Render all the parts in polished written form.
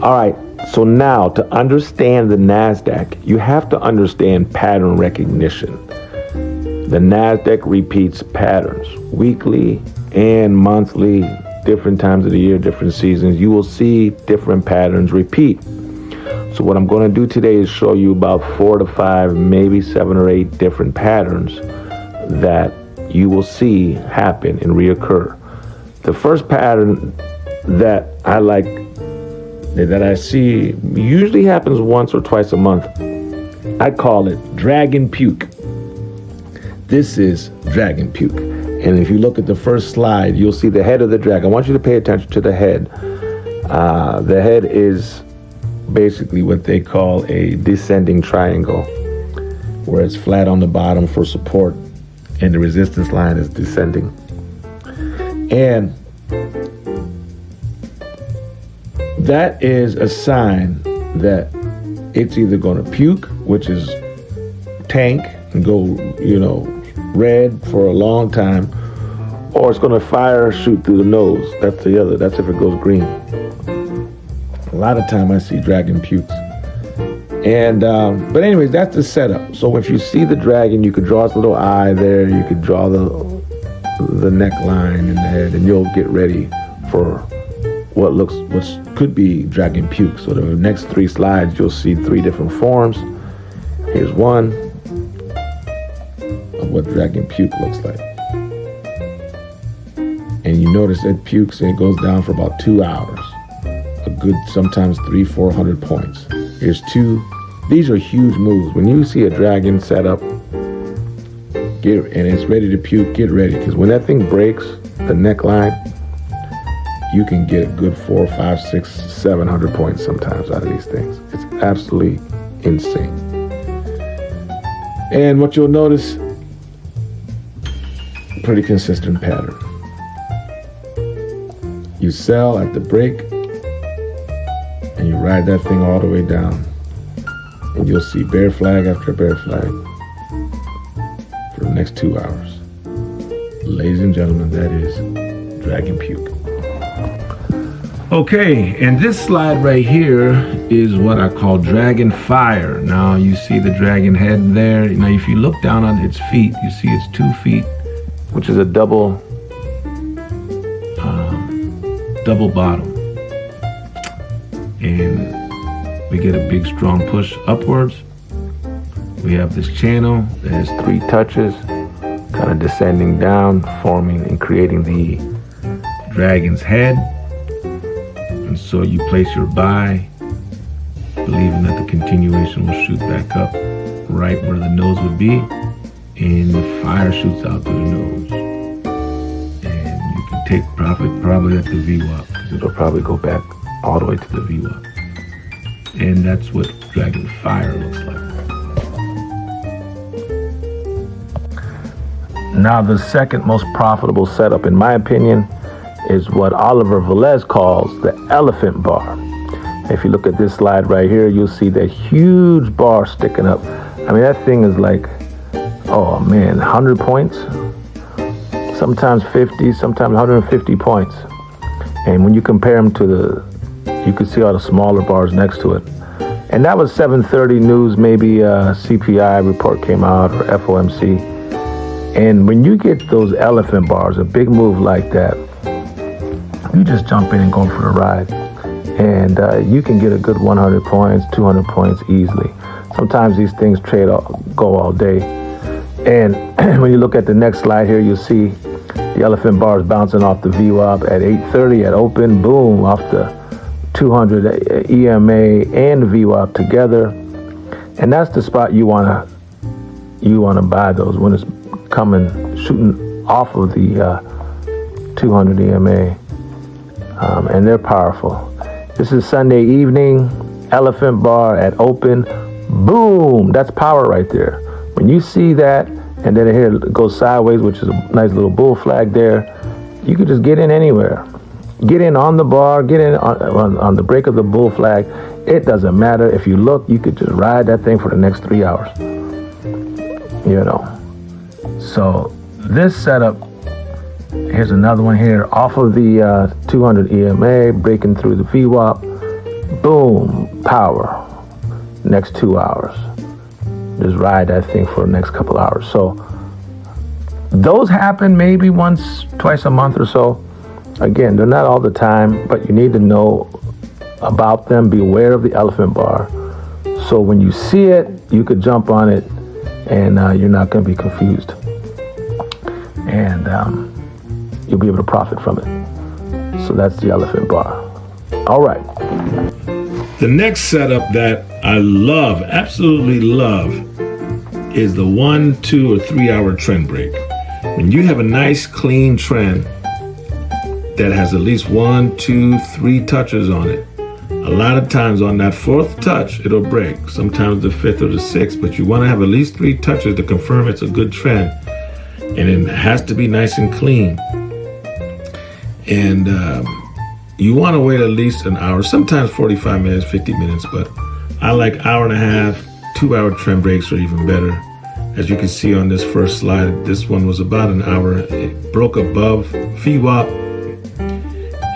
All right, so now to understand the Nasdaq, you have to understand pattern recognition. The Nasdaq repeats patterns weekly and monthly, different times of the year, different seasons. You will see different patterns repeat. So what I'm going to do today is show you about 4 to 5, maybe 7 or 8 different patterns that you will see happen and reoccur. The first pattern that I like, that I see usually happens once or twice a month, I call it dragon puke. This is dragon puke. And if you look at the first slide, you'll see the head of the dragon. I want you to pay attention to the head. The head is basically what they call a descending triangle, where it's flat on the bottom for support and the resistance line is descending. And that is a sign that it's either going to puke, which is tank and go, red for a long time, or it's going to fire or shoot through the nose. That's the other. That's if it goes green. A lot of time I see dragon pukes. And but anyways, that's the setup. So if you see the dragon, you could draw its little eye there. You could draw the neckline and the head, and you'll get ready for what could be dragon puke. So the next 3 slides, you'll see 3 different forms. Here's one of what dragon puke looks like. And you notice it pukes and it goes down for about 2 hours. A good, sometimes 300-400 points. Here's 2. These are huge moves. When you see a dragon set up, and it's ready to puke, get ready. Because when that thing breaks the neckline, you can get a good 400, 500, 600, 700 points sometimes out of these things. It's absolutely insane. And what you'll notice, pretty consistent pattern. You sell at the break, and you ride that thing all the way down, and you'll see bear flag after bear flag for the next 2 hours. Ladies and gentlemen, that is dragon puke. Okay, and this slide right here is what I call dragon fire. Now you see the dragon head there. Now if you look down on its feet, you see its 2 feet, which is a double bottom. And we get a big strong push upwards. We have this channel that has 3 touches, kind of descending down, forming and creating the dragon's head. And so you place your buy, believing that the continuation will shoot back up right where the nose would be, and the fire shoots out through the nose. And you can take profit probably at the VWAP, because it'll probably go back all the way to the VWAP. And that's what dragon fire looks like. Now the second most profitable setup, in my opinion, is what Oliver Velez calls the elephant bar. If you look at this slide right here, you'll see that huge bar sticking up. I mean, that thing is like, oh man, 100 points, sometimes 50, sometimes 150 points. And when you compare them to you can see all the smaller bars next to it. And that was 7:30 news, maybe a CPI report came out, or FOMC. And when you get those elephant bars, a big move like that, you just jump in and go for the ride. And you can get a good 100 points, 200 points easily. Sometimes these things go all day. And when you look at the next slide here, you'll see the elephant bars bouncing off the VWAP at 8:30 at open, boom, off the 200 EMA and VWAP together. And that's the spot you wanna buy those, when it's shooting off of the 200 EMA. And they're powerful. This is Sunday evening, elephant bar at open, boom, that's power right there. When you see that, and then here it goes sideways, which is a nice little bull flag there, you could just get in anywhere. Get in on the bar, get in on the break of the bull flag. It doesn't matter. If you look, you could just ride that thing for the next 3 hours. So this setup, here's another one here, off of the 200 EMA, breaking through the VWAP, boom, power. Next 2 hours. Just ride that thing for the next couple hours. So those happen maybe once, twice a month or so. Again, they're not all the time, but you need to know about them. Be aware of the elephant bar. So when you see it, you could jump on it and you're not going to be confused. And you'll be able to profit from it. So that's the elephant bar. All right. The next setup that I love, absolutely love, is the 1, 2, or 3 hour trend break. When you have a nice clean trend that has at least 1, 2, 3 touches on it, a lot of times on that 4th touch, it'll break. Sometimes the 5th or the 6th, but you want to have at least 3 touches to confirm it's a good trend. And it has to be nice and clean. And you want to wait at least an hour, sometimes 45 minutes, 50 minutes, but I like hour and a half, 2 hour trend breaks are even better. As you can see on this first slide, this one was about an hour. It broke above VWAP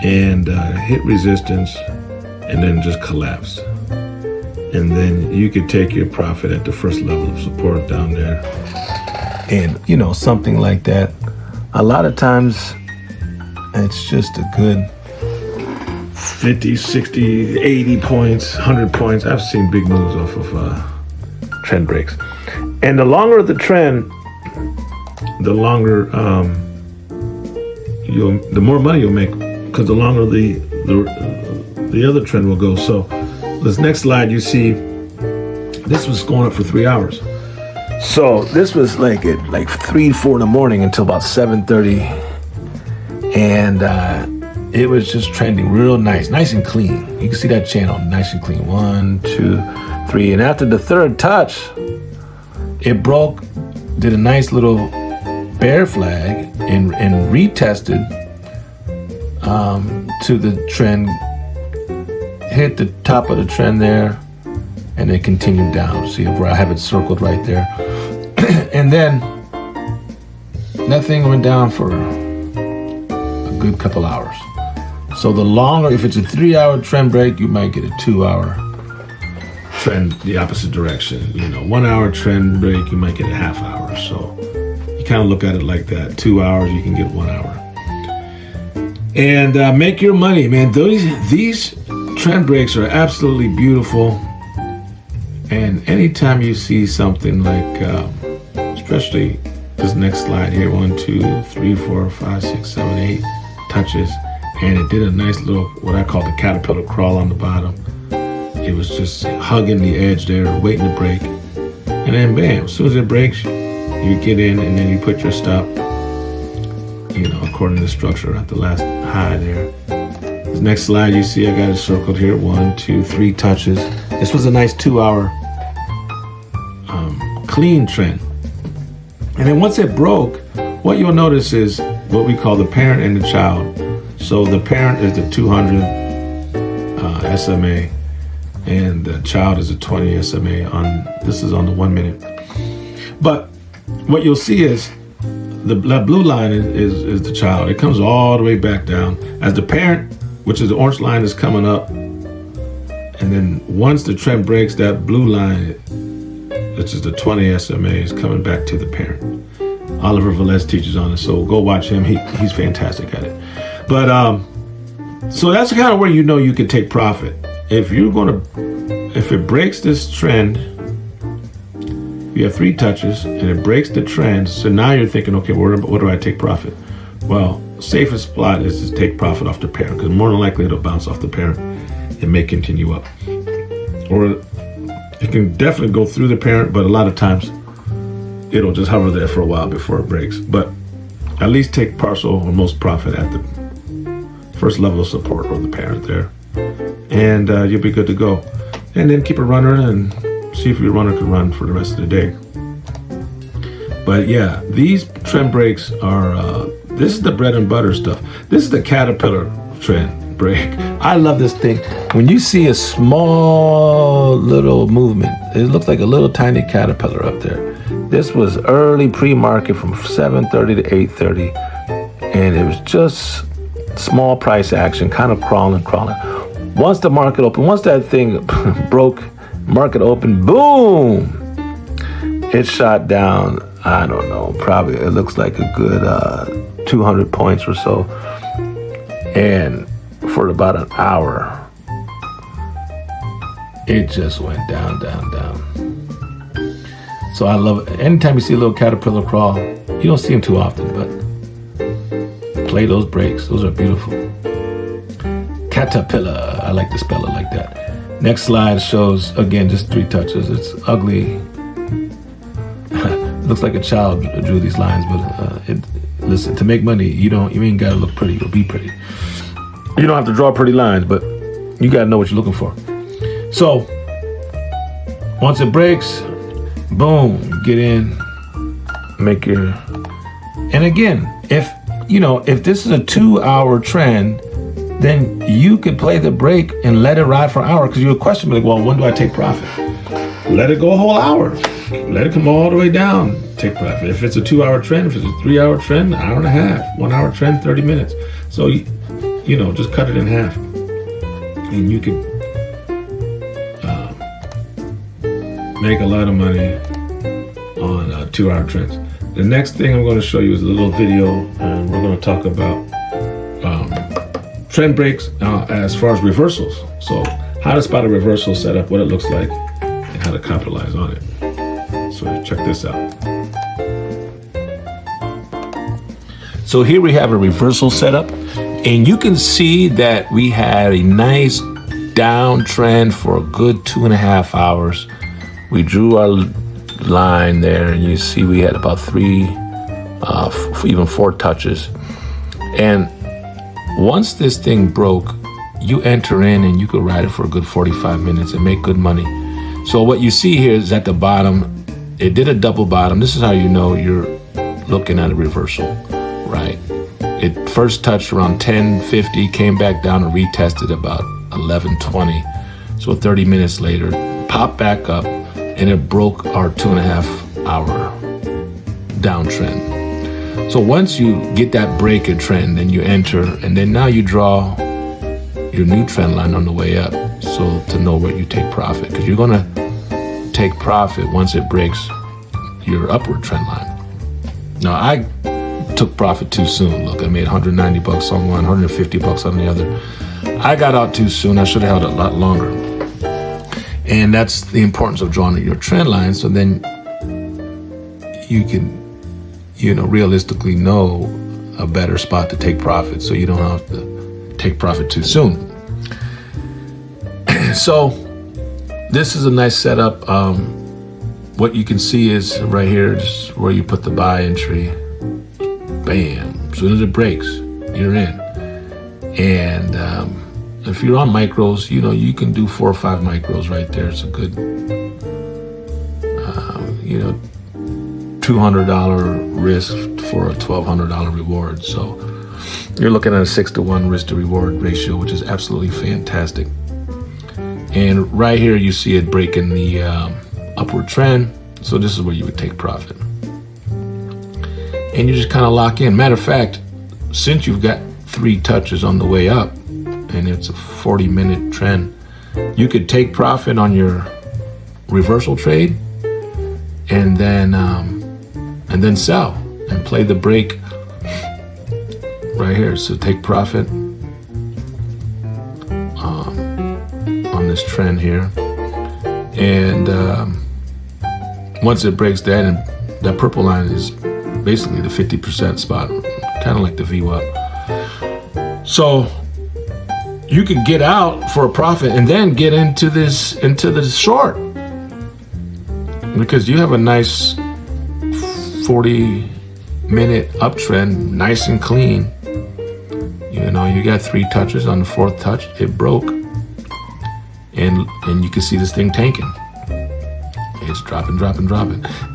and hit resistance and then just collapsed. And then you could take your profit at the first level of support down there. And you know, something like that, a lot of times it's just a good 50, 60, 80 points, 100 points. I've seen big moves off of trend breaks. And the longer the trend, the longer the more money you'll make, because the longer the other trend will go. So this next slide, you see this was going up for 3 hours. So this was like at like 3, 4 in the morning until about 7:30, and it was just trending real nice and clean. You can see that channel nice and clean. 1, 2, 3, and after the 3rd touch, it broke, did a nice little bear flag, and retested to the trend, hit the top of the trend there, and then continued down. See where I have it circled right there. And then that thing went down for a good couple hours. So the longer, if it's a 3 hour trend break, you might get a 2 hour trend the opposite direction. You know, 1 hour trend break, you might get a half hour. So you kind of look at it like that. 2 hours, you can get 1 hour. And make your money, man. These trend breaks are absolutely beautiful. And anytime you see something like, especially this next slide here, 1, 2, 3, 4, 5, 6, 7, 8 touches, and it did a nice little, what I call the caterpillar crawl on the bottom. It was just hugging the edge there, waiting to break. And then bam, as soon as it breaks, you get in and then you put your stop, you know, according to the structure at the last high there. This next slide, you see I got it circled here, 1, 2, 3 touches. This was a nice 2 hour clean trend. And then once it broke, what you'll notice is what we call the parent and the child. So the parent is the 200 SMA, and the child is a 20 SMA. This is on the 1 minute. But what you'll see is that blue line is the child. It comes all the way back down as the parent, which is the orange line, is coming up. And then once the trend breaks, that blue line, which is the 20 SMA, is coming back to the parent. Oliver Velez teaches on it, so go watch him. He's fantastic at it. But so that's kind of where you know you can take profit. If it breaks this trend, you have 3 touches and it breaks the trend. So now you're thinking, okay, where do I take profit? Well, safest spot is to take profit off the parent, because more than likely it'll bounce off the parent and may continue up. Or it can definitely go through the parent, but a lot of times it'll just hover there for a while before it breaks. But at least take partial or most profit at the first level of support or the parent there, and you'll be good to go. And then keep a runner and see if your runner can run for the rest of the day. But yeah, these trend breaks are, this is the bread and butter stuff. This is the caterpillar trend break. I love this thing. When you see a small little movement, it looks like a little tiny caterpillar up there. This was early pre-market from 7:30 to 8:30, and it was just small price action, kind of crawling. once the market opened, once that thing broke, market opened, boom, it shot down. I don't know, probably it looks like a good 200 points or so. And for about an hour, it just went down, down, down. So I love it. Anytime you see a little caterpillar crawl, you don't see them too often, but play those breaks. Those are beautiful. Caterpillar. I like to spell it like that. Next slide shows, again, just 3 touches. It's ugly. It looks like a child drew these lines, but listen, to make money, you ain't gotta look pretty or be pretty. You don't have to draw pretty lines, but you gotta know what you're looking for. So once it breaks, boom, get in, make your, and again, if this is a 2-hour trend, then you could play the break and let it ride for an hour, because you'll question me, like, well, when do I take profit? Let it go a whole hour. Let it come all the way down, take profit. If it's a 2-hour trend, if it's a 3-hour trend, 1.5 hours, 1 hour trend, 30 minutes. So, just cut it in half. And you can make a lot of money on 2-hour trends. The next thing I'm going to show you is a little video, and we're going to talk about trend breaks as far as reversals. So how to spot a reversal setup, what it looks like, and how to capitalize on it. So check this out. So here we have a reversal setup, and you can see that we had a nice downtrend for a good 2.5 hours. We drew our line there, and you see we had about 3, even 4 touches. And once this thing broke, you enter in and you could ride it for a good 45 minutes and make good money. So what you see here is at the bottom, it did a double bottom. This is how you know you're looking at a reversal, right? It first touched around 10:50, came back down and retested about 11:20. So 30 minutes later, popped back up, and it broke our 2.5 hour downtrend. So once you get that break in trend, then you enter, and then now you draw your new trend line on the way up, so to know where you take profit, because you're gonna take profit once it breaks your upward trend line. Now I took profit too soon. Look, I made 190 bucks on one, 150 bucks on the other. I got out too soon. I should have held it a lot longer. And that's the importance of drawing your trend line, so then you can, realistically know a better spot to take profit, so you don't have to take profit too soon. So this is a nice setup. What you can see is right here, just where you put the buy entry. Bam. As soon as it breaks, you're in. And if you're on micros, you can do 4 or 5 micros right there. It's a good, $200 risk for a $1,200 reward. So you're looking at a 6-to-1 risk to reward ratio, which is absolutely fantastic. And right here, you see it breaking the upward trend. So this is where you would take profit. And you just kind of lock in. Matter of fact, since you've got 3 touches on the way up, and it's a 40-minute trend, you could take profit on your reversal trade, and then sell and play the break right here. So take profit on this trend here, and once it breaks that, and that purple line is basically the 50% spot, kind of like the VWAP. So you can get out for a profit and then get into the short, because you have a nice 40-minute uptrend, nice and clean. You got 3 touches. On the 4th touch, it broke, and you can see this thing tanking. It's dropping.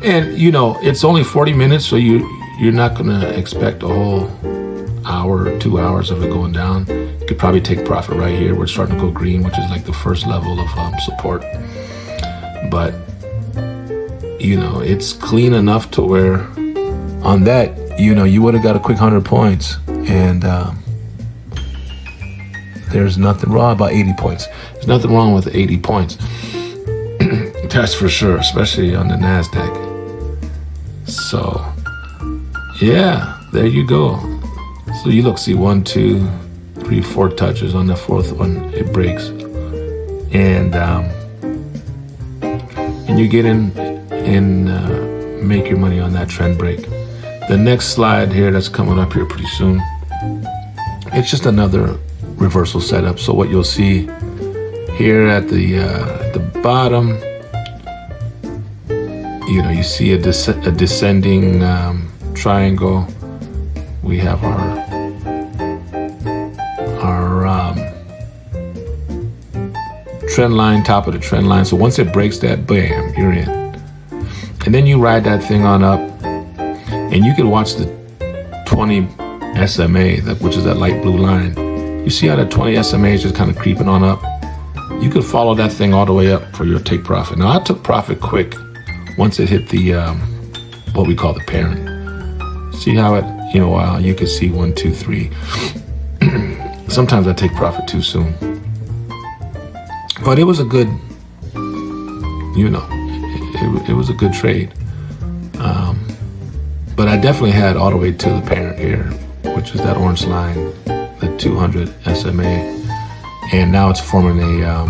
And it's only 40 minutes, so you're not gonna expect a whole hour or 2 hours of it going down. You could probably take profit right here. We're starting to go green, which is like the first level of support. But it's clean enough to where on that, you would have got a quick 100 points. And There's nothing wrong about 80 points. There's nothing wrong with 80 points. That's for sure, especially on the Nasdaq. So, yeah, there you go. So you look, see 1, 2, 3, 4 touches. On the fourth one, it breaks, and you get in and make your money on that trend break. The next slide here that's coming up here pretty soon, it's just another reversal setup. So what you'll see here at the bottom, you know, you see a descending triangle. We have our trend line, top of the trend line. So once it breaks that, bam, you're in. And then you ride that thing on up, and you can watch the 20 SMA, which is that light blue line. You see how that 20 SMA is just kind of creeping on up? You could follow that thing all the way up for your take profit. Now, I took profit quick once it hit the, what we call the parent. See how it, you know, you can see 1, 2, 3. Sometimes I take profit too soon. But it was a good, you know, it was a good trade. But I definitely had all the way to the parent here, which is that orange line, the 200 SMA. And now it's forming a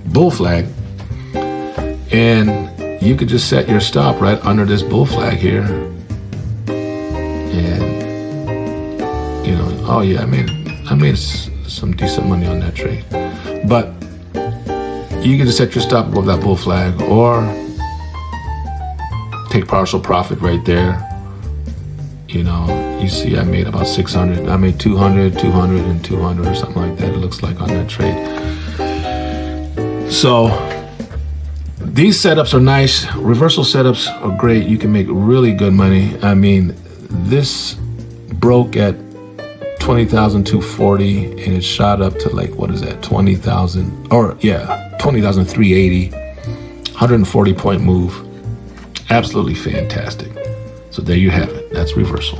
bull flag. And you could just set your stop right under this bull flag here. And, you know, oh yeah, I made some decent money on that trade. But you can just set your stop above that bull flag, or take partial profit right there. You know, you see I made about 600. I made 200, 200, and 200 or something like that, it looks like, on that trade. So these setups are nice. Reversal setups are great. You can make really good money. I mean, this broke at 20,240 and it shot up to, like, what is that, 20,000, or yeah, 20,380, 140 point move. Absolutely fantastic. So there you have it. That's reversal.